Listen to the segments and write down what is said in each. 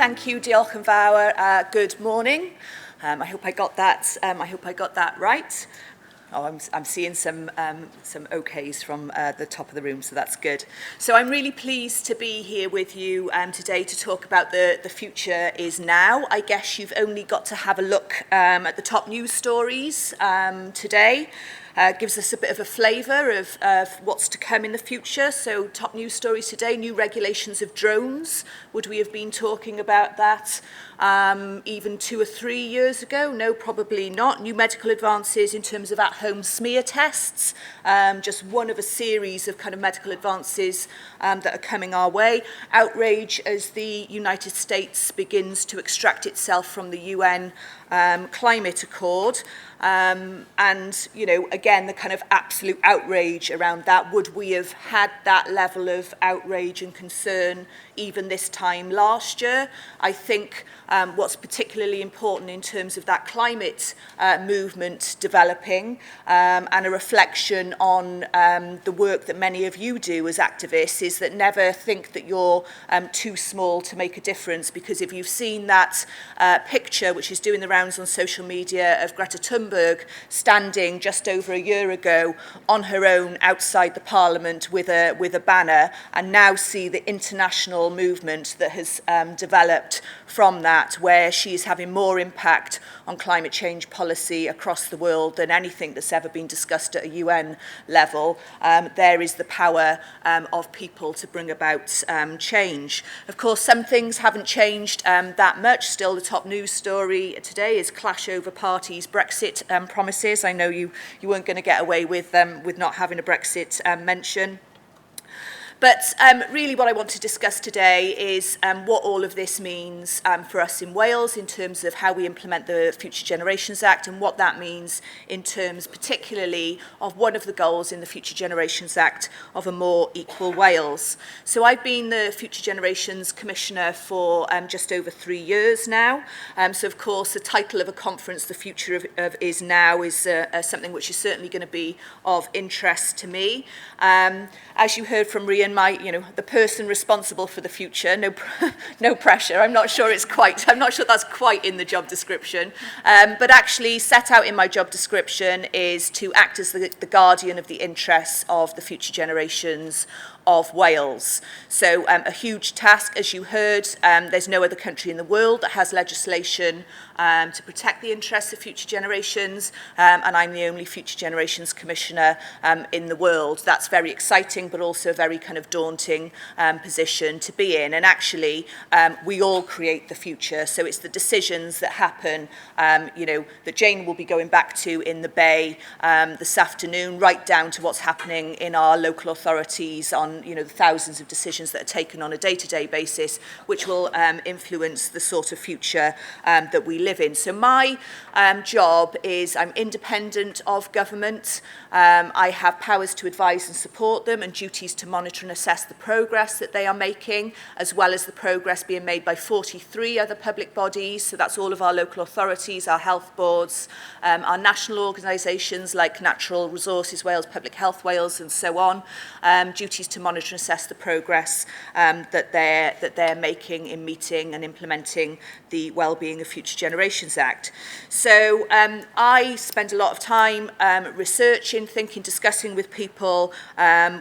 Thank you, diolch yn fawr. Good morning. I hope I got that. I hope I got that right. Oh, I'm seeing some okays from the top of the room, so that's good. So I'm really pleased to be here with you today to talk about the future is now. I guess you've only got to have a look at the top news stories today. Gives us a bit of a flavour of what's to come in the future. So top news stories today, new regulations of drones. Would we have been talking about that even 2 or 3 years ago? No, probably not. New medical advances in terms of at-home smear tests. Just one of a series of kind of medical advances that are coming our way. Outrage as the United States begins to extract itself from the UN climate accord. And, you know, again, the kind of absolute outrage around that. Would we have had that level of outrage and concern even this time last year? I think what's particularly important in terms of that climate movement developing and a reflection on the work that many of you do as activists is that never think that you're too small to make a difference, because if you've seen that picture which is doing the rounds on social media of Greta Thunberg standing just over a year ago on her own outside the Parliament with a banner, and now see the international movement that has developed from that, where she is having more impact on climate change policy across the world than anything that's ever been discussed at a UN level. There is the power of people to bring about change. Of course, some things haven't changed that much. Still, the top news story today is clash over parties' Brexit promises. I know you weren't going to get away with not having a Brexit mention. But really what I want to discuss today is what all of this means for us in Wales in terms of how we implement the Future Generations Act, and what that means in terms particularly of one of the goals in the Future Generations Act of a more equal Wales. So I've been the Future Generations Commissioner for just over 3 years now. So of course the title of a conference, The Future of Is Now, is something which is certainly going to be of interest to me. As you heard from Rhian, the person responsible for the future, no pressure. I'm not sure that's quite in the job description. But actually set out in my job description is to act as the guardian of the interests of the future generations of Wales. So a huge task, as you heard. There's no other country in the world that has legislation to protect the interests of future generations, and I'm the only Future Generations Commissioner in the world. That's very exciting, but also a very kind of daunting position to be in. And actually, we all create the future. So it's the decisions that happen, that Jane will be going back to in the Bay this afternoon, right down to what's happening in our local authorities on the thousands of decisions that are taken on a day-to-day basis, which will influence the sort of future that we live in. So my job is I'm independent of government. I have powers to advise and support them, and duties to monitor and assess the progress that they are making, as well as the progress being made by 43 other public bodies. So that's all of our local authorities, our health boards, our national organisations like Natural Resources Wales, Public Health Wales, and so on. Duties to monitor and assess the progress that they're making in meeting and implementing the Wellbeing of Future Generations Act. So I spend a lot of time researching, thinking, discussing with people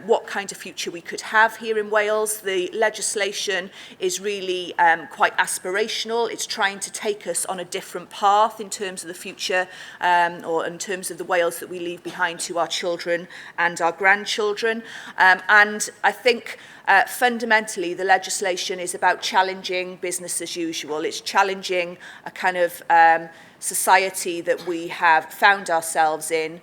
what kind of future we could have here in Wales. The legislation is really quite aspirational. It's trying to take us on a different path in terms of the future, or in terms of the Wales that we leave behind to our children and our grandchildren. And I think fundamentally the legislation is about challenging business as usual. It's challenging a kind of society that we have found ourselves in,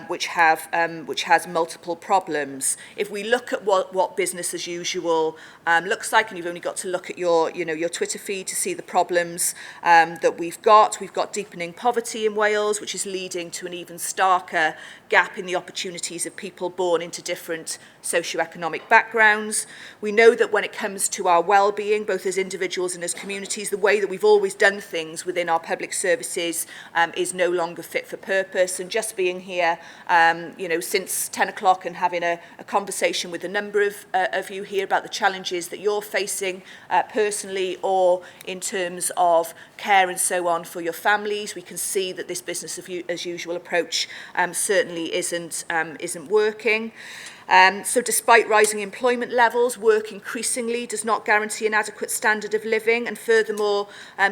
which has multiple problems. If we look at what business as usual looks like, and you've only got to look at your Twitter feed to see the problems that we've got deepening poverty in Wales, which is leading to an even starker gap in the opportunities of people born into different socioeconomic backgrounds. We know that when it comes to our well-being, both as individuals and as communities, the way that we've always done things within our public services is no longer fit for purpose. And just being here, since 10 o'clock and having a conversation with a number of you here about the challenges that you're facing personally or in terms of care and so on for your families, we can see that this business as usual approach certainly isn't working. So despite rising employment levels, work increasingly does not guarantee an adequate standard of living, and furthermore,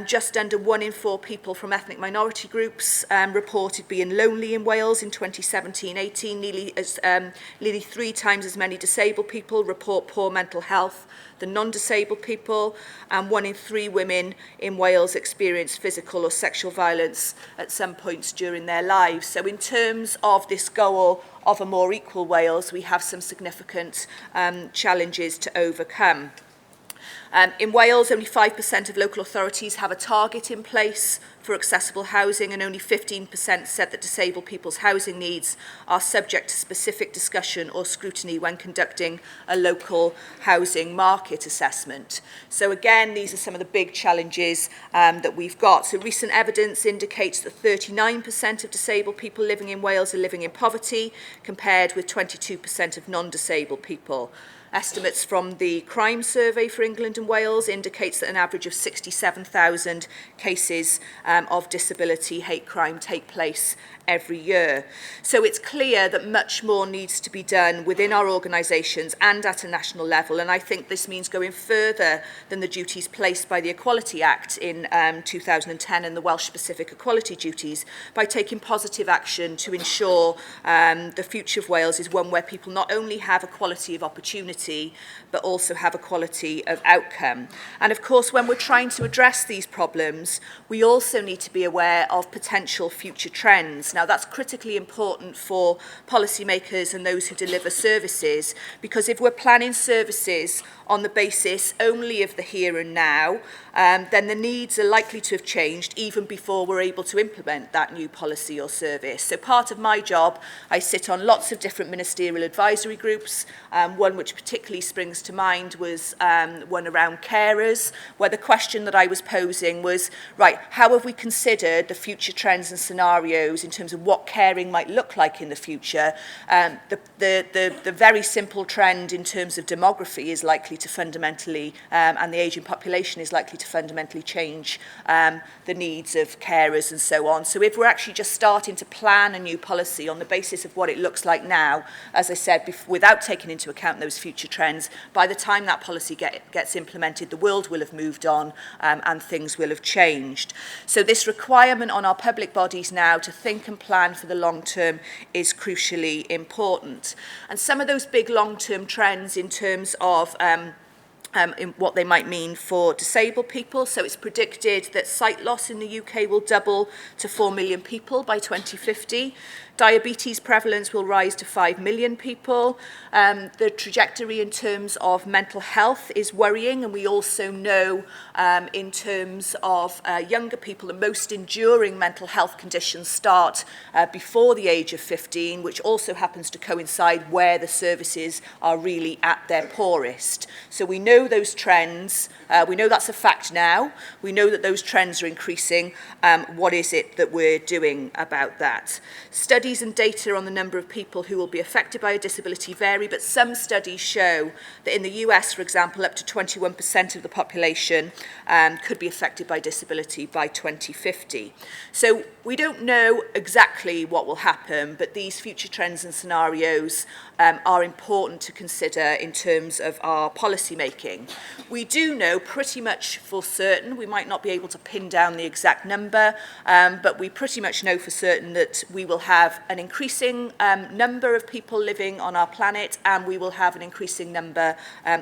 just under 1 in 4 people from ethnic minority groups reported being lonely in Wales in 2017-18. Nearly 3 times as many disabled people report poor mental health than non-disabled people, and 1 in 3 women in Wales experience physical or sexual violence at some points during their lives. So in terms of this goal of a more equal Wales, we have some significant challenges to overcome. In Wales, only 5% of local authorities have a target in place for accessible housing, and only 15% said that disabled people's housing needs are subject to specific discussion or scrutiny when conducting a local housing market assessment. So again, these are some of the big challenges that we've got. So recent evidence indicates that 39% of disabled people living in Wales are living in poverty, compared with 22% of non-disabled people. Estimates from the crime survey for England and Wales indicates that an average of 67,000 cases of disability hate crime take place every year. So it's clear that much more needs to be done within our organisations and at a national level, and I think this means going further than the duties placed by the Equality Act in 2010 and the Welsh specific equality duties, by taking positive action to ensure the future of Wales is one where people not only have equality of opportunity but also have equality of outcome. And of course, when we're trying to address these problems, we also need to be aware of potential future trends. Now, that's critically important for policymakers and those who deliver services, because if we're planning services on the basis only of the here and now, then the needs are likely to have changed even before we're able to implement that new policy or service. So part of my job, I sit on lots of different ministerial advisory groups. One which particularly springs to mind was one around carers, where the question that I was posing was, right, how have we considered the future trends and scenarios in terms of what caring might look like in the future? The very simple trend in terms of demography is likely to fundamentally, and the ageing population is likely to fundamentally change the needs of carers and so on. So if we're actually just starting to plan a new policy on the basis of what it looks like now, as I said, without taking into account those future trends, by the time that policy gets implemented, the world will have moved on and things will have changed. So this requirement on our public bodies now to think and plan for the long term is crucially important. And some of those big long-term trends in terms of in what they might mean for disabled people. So it's predicted that sight loss in the UK will double to 4 million people by 2050. Diabetes prevalence will rise to 5 million people. The trajectory in terms of mental health is worrying, and we also know in terms of younger people, the most enduring mental health conditions start before the age of 15, which also happens to coincide where the services are really at their poorest. So we know those trends. We know that's a fact now. We know that those trends are increasing. What is it that we're doing about that? Studies and data on the number of people who will be affected by a disability vary, but some studies show that in the US, for example, up to 21% of the population could be affected by disability by 2050. So we don't know exactly what will happen, but these future trends and scenarios are important to consider in terms of our policy making. We do know pretty much for certain, we might not be able to pin down the exact number, but we pretty much know for certain that we will have an increasing number of people living on our planet, and we will have an increasing number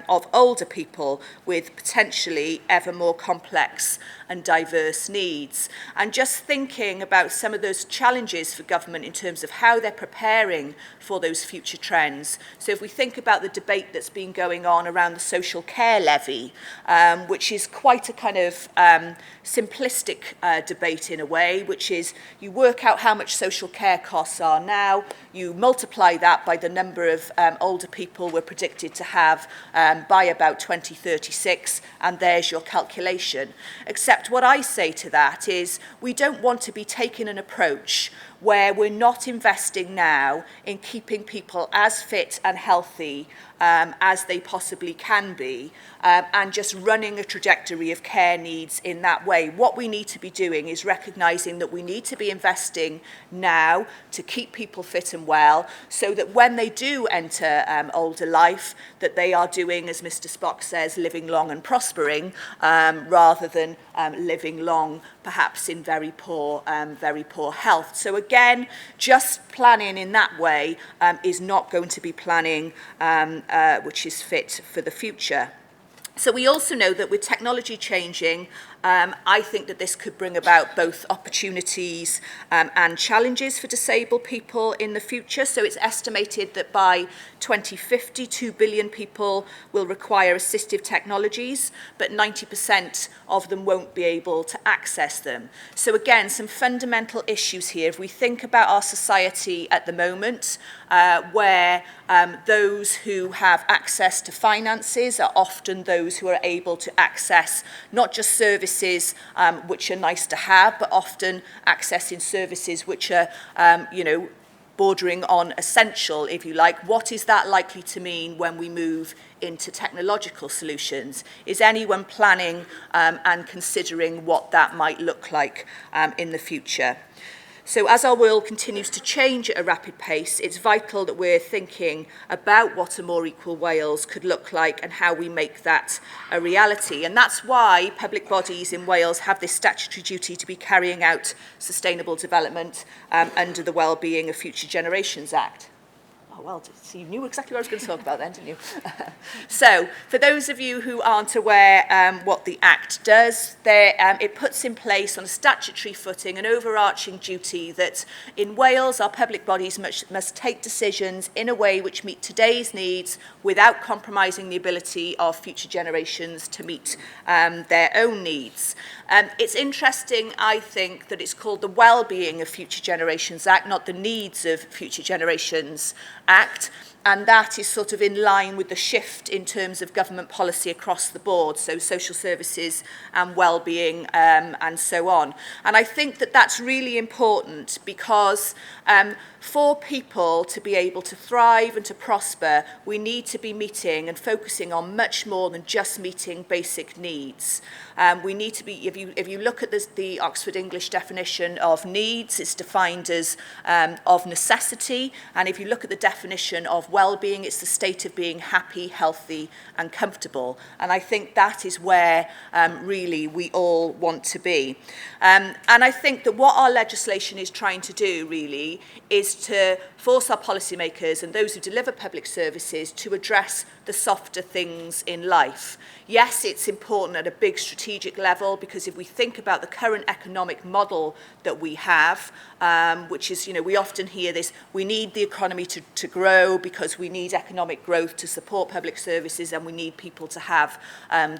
of older people with potentially ever more complex and diverse needs. And just thinking about some of those challenges for government in terms of how they're preparing for those future trends. So if we think about the debate that's been going on around the social care levy, which is quite a kind of simplistic debate in a way, which is you work out how much social care costs are now, you multiply that by the number of older people we're predicted to have by about 2036, and there's your calculation. Except what I say to that is we don't want to be taking an approach where we're not investing now in keeping people as fit and healthy as they possibly can be, and just running a trajectory of care needs in that way. What we need to be doing is recognising that we need to be investing now to keep people fit and well, so that when they do enter older life, that they are doing, as Mr. Spock says, living long and prospering, rather than living long perhaps in very poor health. So again, just planning in that way is not going to be planning which is fit for the future. So we also know that with technology changing, I think that this could bring about both opportunities and challenges for disabled people in the future. So it's estimated that by 2050, 2 billion people will require assistive technologies, but 90% of them won't be able to access them. So again, some fundamental issues here. If we think about our society at the moment, where those who have access to finances are often those who are able to access not just services which are nice to have, but often accessing services which are, bordering on essential, if you like. What is that likely to mean when we move into technological solutions? Is anyone planning and considering what that might look like in the future? So as our world continues to change at a rapid pace, it's vital that we're thinking about what a more equal Wales could look like and how we make that a reality. And that's why public bodies in Wales have this statutory duty to be carrying out sustainable development under the Wellbeing of Future Generations Act. Oh, well, so you knew exactly what I was going to talk about then, didn't you? So, for those of you who aren't aware what the Act does, it puts in place on a statutory footing an overarching duty that in Wales our public bodies must take decisions in a way which meet today's needs without compromising the ability of future generations to meet their own needs. It's interesting, I think, that it's called the Wellbeing of Future Generations Act, not the Needs of Future Generations Act, and that is sort of in line with the shift in terms of government policy across the board, so social services and well-being and so on. And I think that that's really important because for people to be able to thrive and to prosper, we need to be meeting and focusing on much more than just meeting basic needs. We need to be, if you look at the Oxford English definition of needs, it's defined as of necessity, and if you look at the definition of well-being, it's the state of being happy, healthy and comfortable. And I think that is where really we all want to be. And I think that what our legislation is trying to do really is to force our policymakers and those who deliver public services to address the softer things in life. Yes, it's important at a big strategic level because if we think about the current economic model that we have, which is, we often hear this, we need the economy to grow because we need economic growth to support public services and we need people to have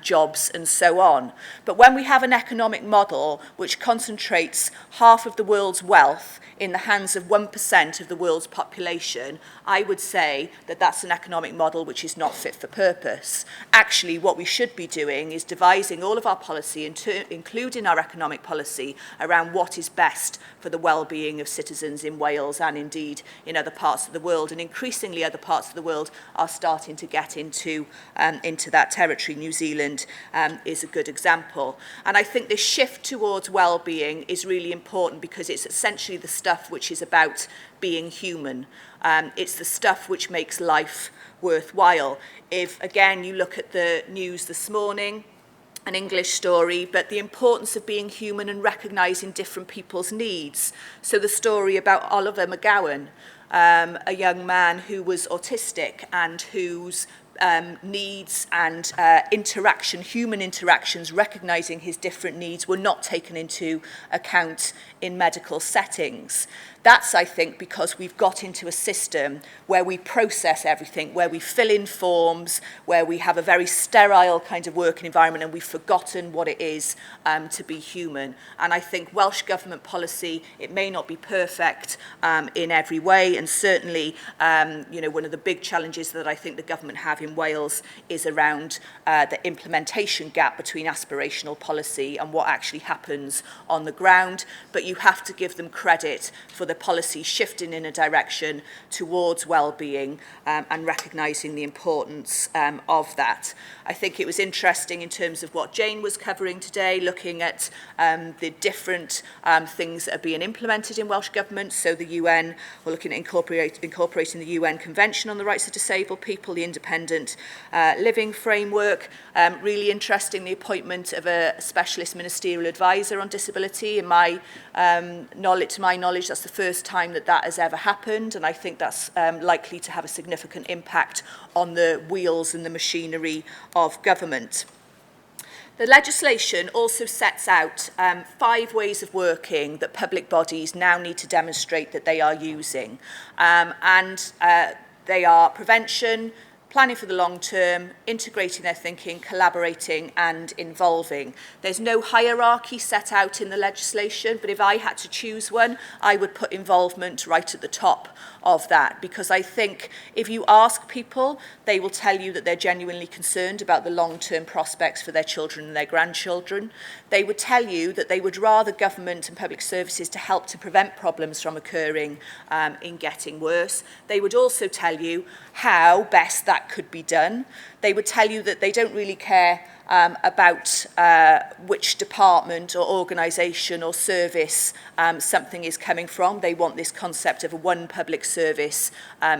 jobs and so on. But when we have an economic model which concentrates half of the world's wealth in the hands of 1% of the world's population, I would say that that's an economic model which is not fit for purpose. Actually, what we should be doing is devising all of our policy, including our economic policy, around what is best for the well-being of citizens in Wales and indeed in other parts of the world. And increasingly other parts of the world are starting to get into that territory. New Zealand is a good example. And I think this shift towards well-being is really important because it's essentially the stuff which is about being human. It's the stuff which makes life worthwhile. If, again, you look at the news this morning, an English story, but the importance of being human and recognising different people's needs. So the story about Oliver McGowan, a young man who was autistic and whose needs and human interactions, recognising his different needs, were not taken into account in medical settings. That's, I think, because we've got into a system where we process everything, where we fill in forms, where we have a very sterile kind of working environment, and we've forgotten what it is to be human. And I think Welsh Government policy, it may not be perfect in every way, and certainly one of the big challenges that I think the government have in Wales is around the implementation gap between aspirational policy and what actually happens on the ground. But you have to give them credit for the policy shifting in a direction towards well-being and recognising the importance of that. I think it was interesting in terms of what Jane was covering today, looking at the different things that are being implemented in Welsh Government. So the UN, we're looking at incorporating the UN Convention on the Rights of Disabled People, the Independent Living Framework. Really interesting, the appointment of a specialist ministerial advisor on disability. In my to my knowledge, that's the first time that has ever happened, and I think that's likely to have a significant impact on the wheels and the machinery of government. The legislation also sets out 5 ways of working that public bodies now need to demonstrate that they are using. They are prevention, planning for the long term, integrating their thinking, collaborating and involving. There's no hierarchy set out in the legislation, but if I had to choose one, I would put involvement right at the top of that, because I think if you ask people, they will tell you that they're genuinely concerned about the long-term prospects for their children and their grandchildren. They would tell you that they would rather government and public services to help to prevent problems from occurring in getting worse. They would also tell you how best that could be done. They would tell you that they don't really care about which department or organisation or service something is coming from. They want this concept of a one public service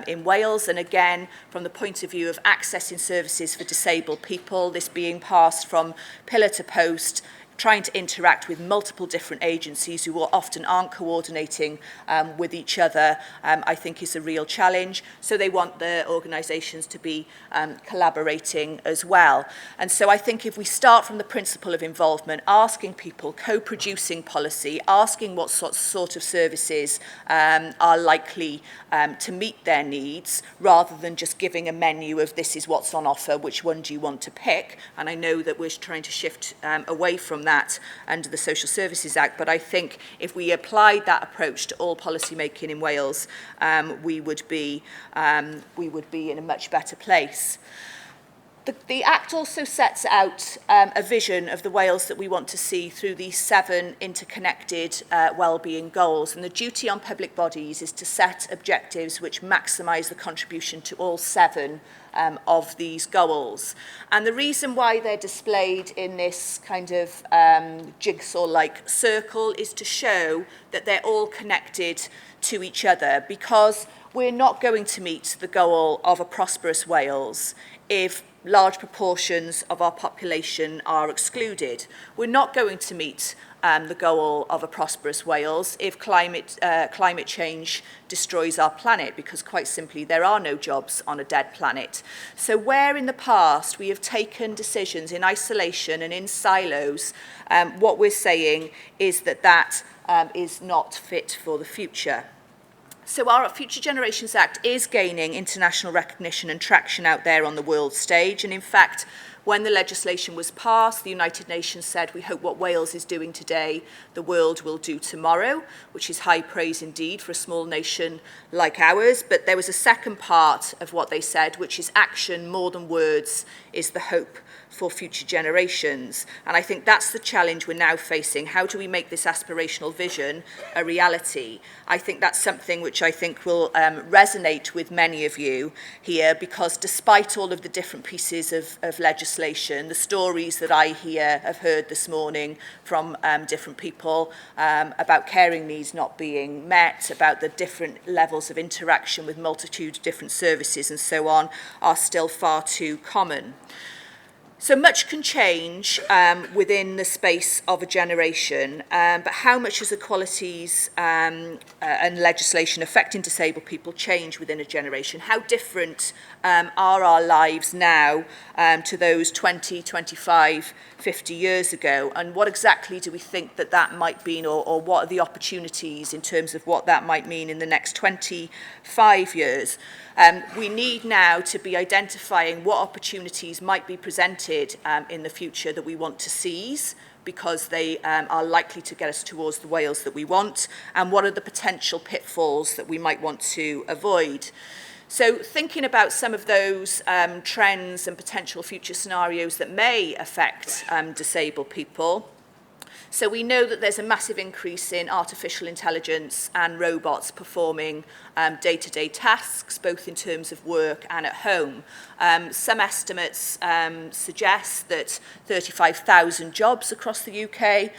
in Wales. And again, from the point of view of accessing services for disabled people, this being passed from pillar to post, trying to interact with multiple different agencies who often aren't coordinating with each other, I think is a real challenge. So they want the organisations to be collaborating as well. And so I think if we start from the principle of involvement, asking people, co-producing policy, asking what sort of services are likely to meet their needs, rather than just giving a menu of this is what's on offer, which one do you want to pick? And I know that we're trying to shift away from that under the Social Services Act, but I think if we applied that approach to all policy making in Wales, we would be in a much better place. The Act also sets out a vision of the Wales that we want to see through these 7 interconnected wellbeing goals. And the duty on public bodies is to set objectives which maximise the contribution to all 7 of these goals. And the reason why they're displayed in this kind of jigsaw-like circle is to show that they're all connected to each other, because we're not going to meet the goal of a prosperous Wales if large proportions of our population are excluded. We're not going to meet the goal of a prosperous Wales if climate change destroys our planet, because quite simply there are no jobs on a dead planet. So where in the past we have taken decisions in isolation and in silos, what we're saying is that is not fit for the future. So our Future Generations Act is gaining international recognition and traction out there on the world stage. And in fact, when the legislation was passed, the United Nations said, we hope what Wales is doing today, the world will do tomorrow, which is high praise indeed for a small nation like ours. But there was a second part of what they said, which is action more than words is the hope for future generations. And I think that's the challenge we're now facing. How do we make this aspirational vision a reality? I think that's something which I think will resonate with many of you here, because despite all of the different pieces of legislation, the stories that I have heard this morning from different people about caring needs not being met, about the different levels of interaction with multitude of different services and so on, are still far too common. So much can change within the space of a generation, but how much does equalities and legislation affecting disabled people change within a generation? How different are our lives now to those 20, 25, 50 years ago? And what exactly do we think that that might mean, or what are the opportunities in terms of what that might mean in the next 25 years? We need now to be identifying what opportunities might be presented in the future that we want to seize, because they are likely to get us towards the Wales that we want, and what are the potential pitfalls that we might want to avoid. So thinking about some of those trends and potential future scenarios that may affect disabled people. So we know that there's a massive increase in artificial intelligence and robots performing day-to-day tasks, both in terms of work and at home. Some estimates suggest that 35,000 jobs across the UK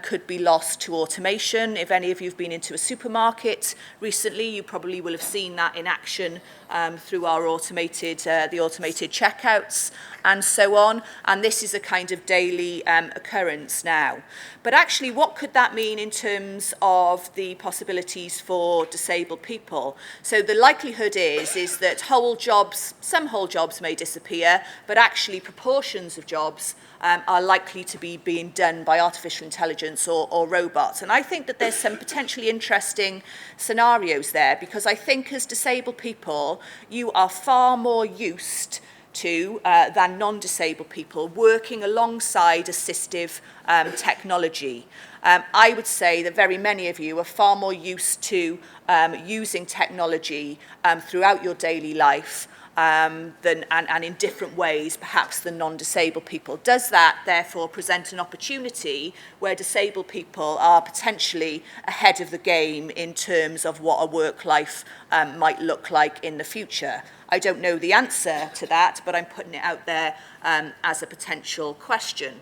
could be lost to automation. If any of you have been into a supermarket recently, you probably will have seen that in action through our the automated checkouts and so on. And this is a kind of daily occurrence now. But actually, what could that mean in terms of the possibilities for disabled people? So the likelihood is that some whole jobs may disappear, but actually proportions of jobs are likely to be being done by artificial intelligence or robots. And I think that there's some potentially interesting scenarios there, because I think as disabled people, you are far more used to than non-disabled people working alongside assistive technology. I would say that very many of you are far more used to using technology throughout your daily life and in different ways perhaps than non-disabled people. Does that therefore present an opportunity where disabled people are potentially ahead of the game in terms of what a work life might look like in the future? I don't know the answer to that, but I'm putting it out there as a potential question.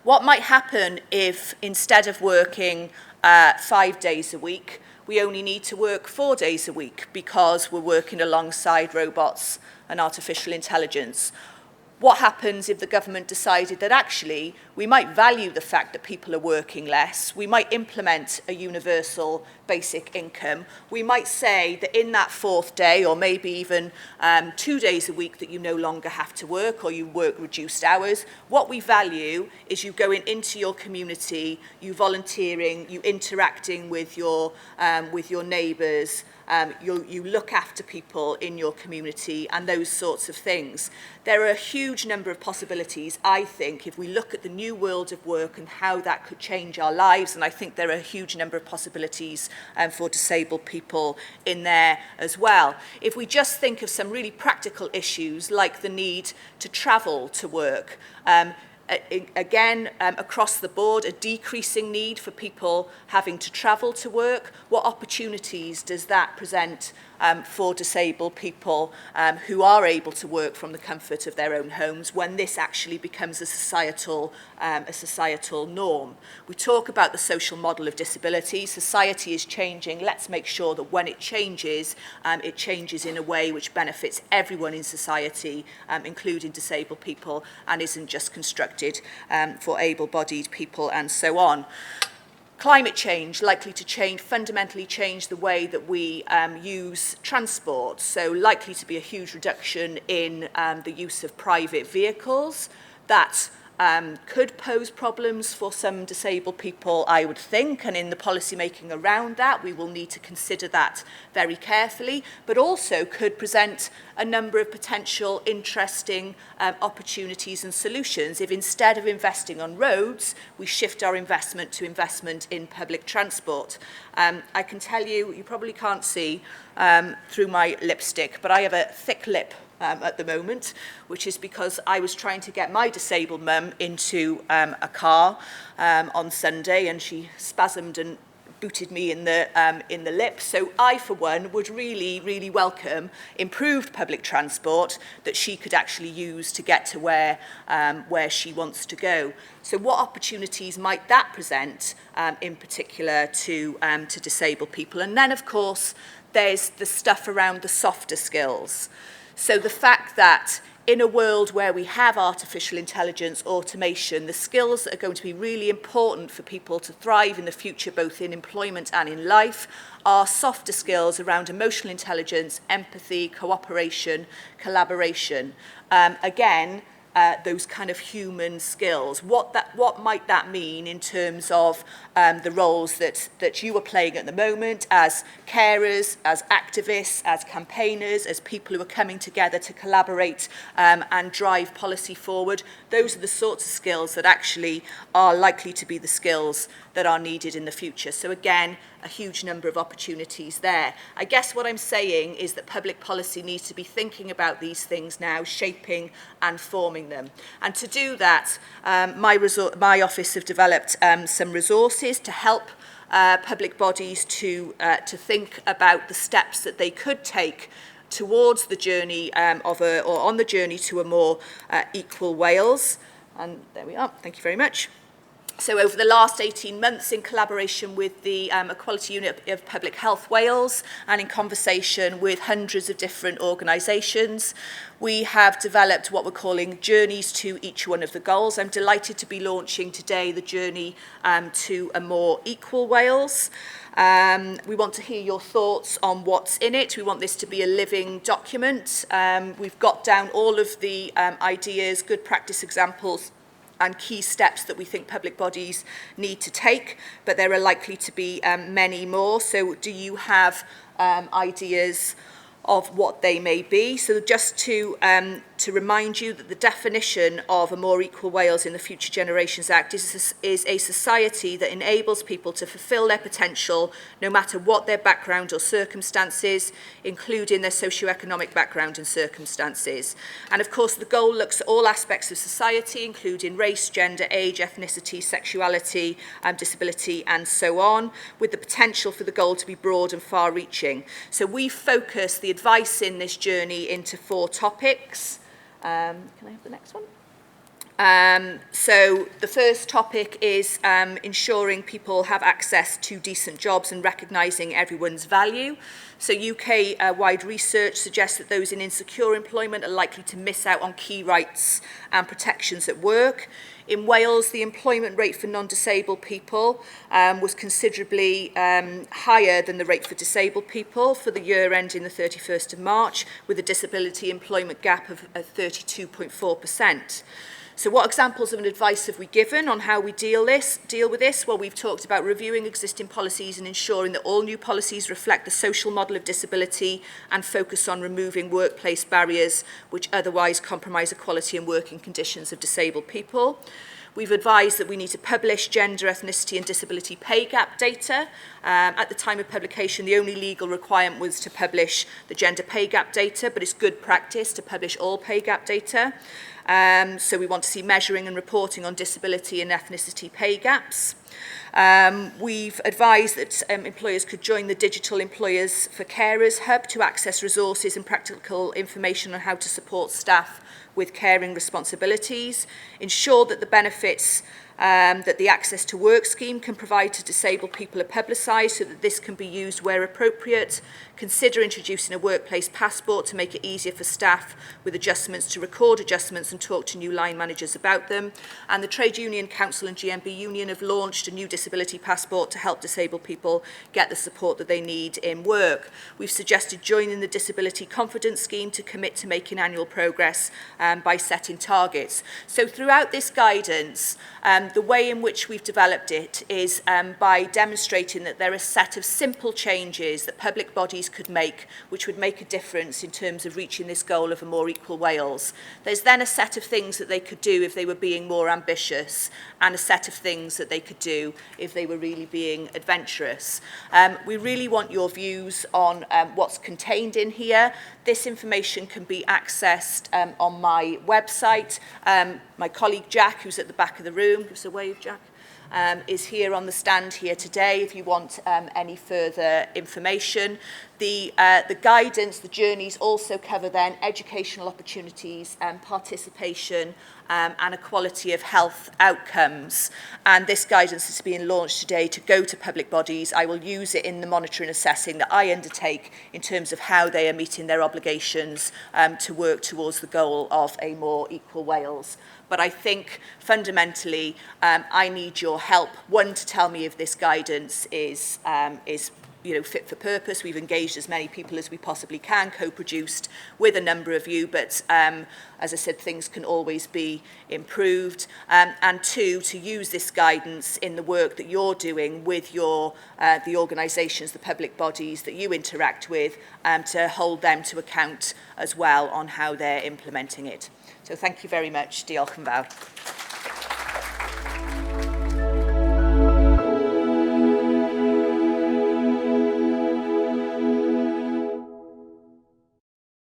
What might happen if instead of working 5 days a week, we only need to work 4 days a week because we're working alongside robots and artificial intelligence? What happens if the government decided that actually we might value the fact that people are working less? We might implement a universal basic income. We might say that in that 4th day, or maybe even 2 days a week, that you no longer have to work, or you work reduced hours. What we value is you going into your community, you volunteering, you interacting with your neighbours, you look after people in your community and those sorts of things. There are a huge number of possibilities, I think, if we look at the new world of work and how that could change our lives, and I think there are a huge number of possibilities for disabled people in there as well. If we just think of some really practical issues like the need to travel to work, again, across the board, a decreasing need for people having to travel to work. What opportunities does that present for disabled people who are able to work from the comfort of their own homes when this actually becomes a societal norm? We talk about the social model of disability. Society is changing. Let's make sure that when it changes in a way which benefits everyone in society, including disabled people, and isn't just constructed for able-bodied people and so on. Climate change, likely to fundamentally change the way that we use transport. So likely to be a huge reduction in the use of private vehicles. That could pose problems for some disabled people, I would think, and in the policy making around that, we will need to consider that very carefully, but also could present a number of potential interesting opportunities and solutions if instead of investing on roads, we shift our investment to investment in public transport. I can tell you, you probably can't see through my lipstick, but I have a thick lip at the moment, which is because I was trying to get my disabled mum into a car on Sunday, and she spasmed and booted me in the lip. So I, for one, would really, really welcome improved public transport that she could actually use to get to where she wants to go. So what opportunities might that present, in particular, to disabled people? And then, of course, there's the stuff around the softer skills. So the fact that in a world where we have artificial intelligence, automation, the skills that are going to be really important for people to thrive in the future, both in employment and in life, are softer skills around emotional intelligence, empathy, cooperation, collaboration. Again, those kind of human skills. What might that mean in terms of the roles that you are playing at the moment as carers, as activists, as campaigners, as people who are coming together to collaborate and drive policy forward? Those are the sorts of skills that actually are likely to be the skills that are needed in the future. So again, a huge number of opportunities there. I guess what I'm saying is that public policy needs to be thinking about these things now, shaping and forming them. And to do that, my office have developed some resources to help public bodies to think about the steps that they could take towards the journey or on the journey to a more equal Wales. And there we are. Thank you very much. So over the last 18 months, in collaboration with the Equality Unit of Public Health Wales and in conversation with hundreds of different organisations, we have developed what we're calling journeys to each one of the goals. I'm delighted to be launching today the journey to a more equal Wales. We want to hear your thoughts on what's in it. We want this to be a living document. We've got down all of the ideas, good practice examples, and key steps that we think public bodies need to take, but there are likely to be many more. So do you have ideas of what they may be? So just to remind you that the definition of a more equal Wales in the Future Generations Act is a society that enables people to fulfil their potential no matter what their background or circumstances, including their socioeconomic background and circumstances. And of course, the goal looks at all aspects of society, including race, gender, age, ethnicity, sexuality, disability, and so on, with the potential for the goal to be broad and far-reaching. So we focus the advice in this journey into 4 topics. Can I have the next one? So the first topic is ensuring people have access to decent jobs and recognising everyone's value. So UK-wide research suggests that those in insecure employment are likely to miss out on key rights and protections at work. In Wales, the employment rate for non-disabled people was considerably higher than the rate for disabled people for the year ending the 31st of March, with a disability employment gap of 32.4%. So what examples of advice have we given on how we deal with this? Well, we've talked about reviewing existing policies and ensuring that all new policies reflect the social model of disability and focus on removing workplace barriers which otherwise compromise equality and working conditions of disabled people. We've advised that we need to publish gender, ethnicity and disability pay gap data. At the time of publication, the only legal requirement was to publish the gender pay gap data, but it's good practice to publish all pay gap data. So we want to see measuring and reporting on disability and ethnicity pay gaps. We've advised that employers could join the Digital Employers for Carers Hub to access resources and practical information on how to support staff with caring responsibilities, ensure that the benefits that the Access to Work scheme can provide to disabled people are publicised so that this can be used where appropriate, consider introducing a workplace passport to make it easier for staff with adjustments to record adjustments and talk to new line managers about them. And the Trade Union Council and GMB Union have launched a new disability passport to help disabled people get the support that they need in work. We've suggested joining the Disability Confidence Scheme to commit to making annual progress by setting targets. So throughout this guidance, the way in which we've developed it is by demonstrating that there are a set of simple changes that public bodies could make, which would make a difference in terms of reaching this goal of a more equal Wales. There's then a set of things that they could do if they were being more ambitious, and a set of things that they could do if they were really being adventurous. We really want your views on what's contained in here. This information can be accessed on my website. My colleague Jack, who's at the back of the room, give us a wave, Jack, is here on the stand here today if you want any further information. The guidance, the journeys also cover then educational opportunities and participation and equality of health outcomes. And this guidance is being launched today to go to public bodies. I will use it in the monitoring and assessing that I undertake in terms of how they are meeting their obligations to work towards the goal of a more equal Wales. But I think fundamentally I need your help. One, to tell me if this guidance is fit for purpose. We've engaged as many people as we possibly can, co-produced with a number of you, but as I said, things can always be improved. And two, to use this guidance in the work that you're doing with your the organisations, the public bodies that you interact with, to hold them to account as well on how they're implementing it. So thank you very much. Diolch yn fawr.